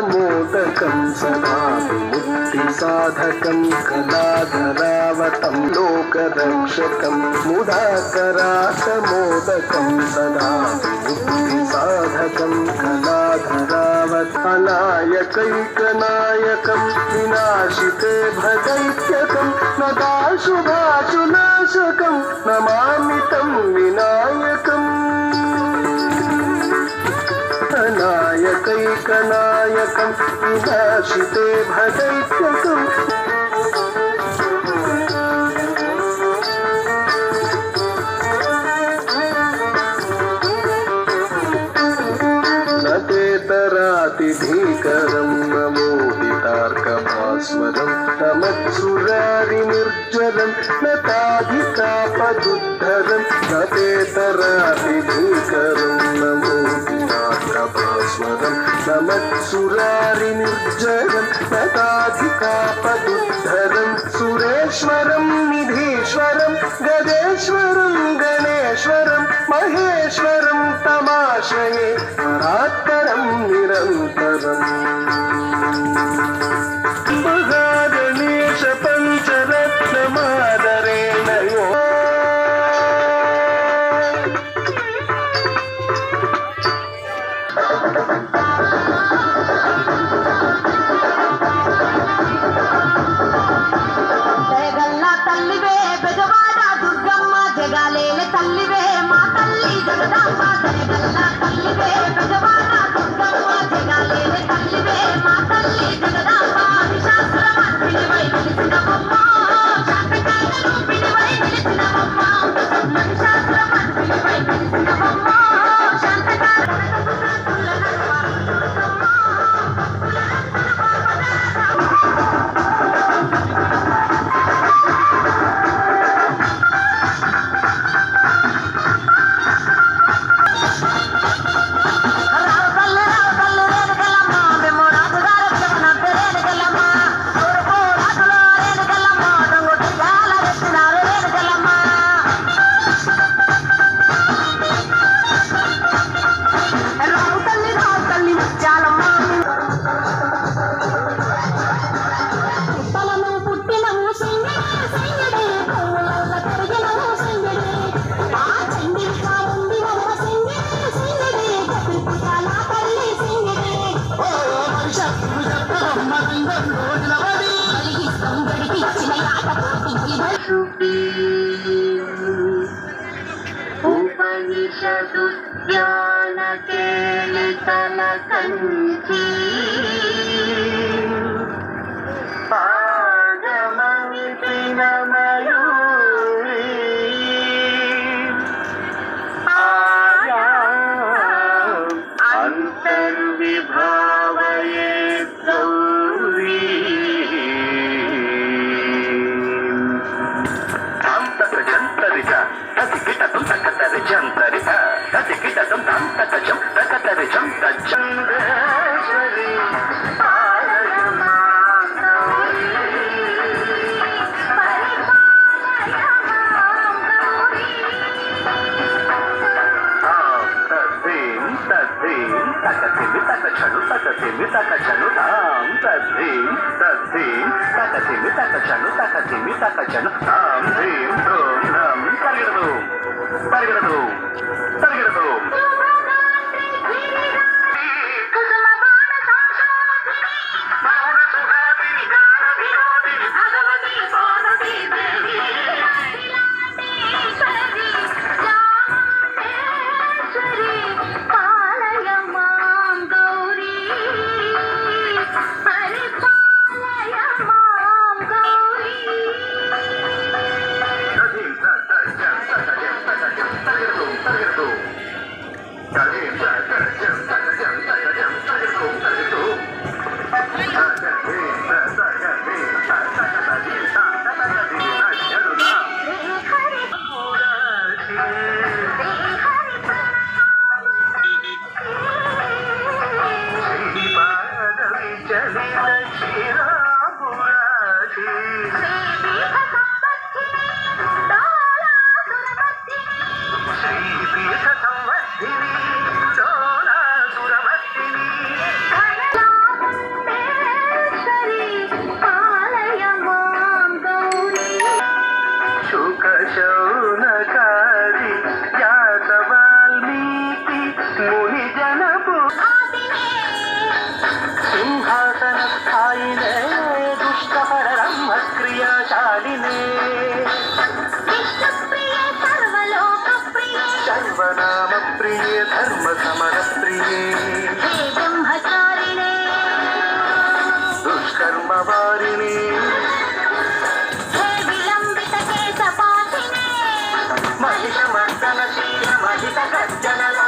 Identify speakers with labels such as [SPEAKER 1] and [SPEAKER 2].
[SPEAKER 1] मोदकं सदा मुक्तिसाधकं कलाधरावतं लोकरक्षकं मुदाकरातमोदकं सदा मुक्तिसाधकं कलाधरावत् अनायकैकनायकं विनाशिते भदैत्यकं नदाशुभाशुनाशकं नमामि तं विनायकम् अनायकैकनायकं विनाशिते भदैत्यकम् भीकरं नमोदितार्कभास्वरं तमत्सुरारिनिर्जरं नताधिकापदुद्धरं नतेतरातिभीकरं नमोदितार्कभास्वरं तमत्सुरारिनिर्जरं नताधिकापदुद्धरं सुरेश्वरं निधीश्वरं गजेश्वरं गणेश्वरं महेश्वरं तमाश्रये परात्परं निरन्तरम् महागणेश पञ्चरत्नमादरेण यो
[SPEAKER 2] జగల్ల తల్లివే బెజవాడ దుర్గమ్మ జగాలేల తల్లివే మా తల్లి జగదాంబ జగల్ల తల్లివే బెజవాడ దుర్గమ్మ జగాలేల తల్లివే మా తల్లి జగదాంబ శాస్త్రమర్పిణివై నిలిచినవమ్మ శాంతకాల రూపిణివై నిలిచినవమ్మ శాస్త్రమర్పిణివై నిలిచినవమ్మ శాంతకాల
[SPEAKER 3] ఉపనిషదుద్యానకేలితల కంచి పాదమవిపిన మయూరి ఆయా అంతర్విభావయే గౌరీ అంతర్జంతరిత తసికిటం తకతరిజంతరిత తసికిటం తంతకజం తకతరిజం తజ్జందేశ్వరి తకసిమి తకచను తాం తద్ధీం తద్ధీం తకసిమి తకచను తకసిమి తకచను తాం ధీం ధూం ధం పరిగెడదు పరిగెడదు పరిగెడదు
[SPEAKER 1] శౌనకాది వ్యాస వాల్మీకి ముని జనపు సింహాసన స్థాయినే దుష్టపరబ్రహ్మ క్రియాశాలినే
[SPEAKER 2] విష్ణుప్రియే సర్వలోకప్రియే
[SPEAKER 1] సర్వనామ ప్రియే ధర్మ సమర ప్రియే
[SPEAKER 2] హే బ్రహ్మచారిణే
[SPEAKER 1] దుష్కర్మ వారిని
[SPEAKER 2] హే విలంబిత కేశపాశినే
[SPEAKER 1] మహిష మర్దన శీల మహిత గర్జనలో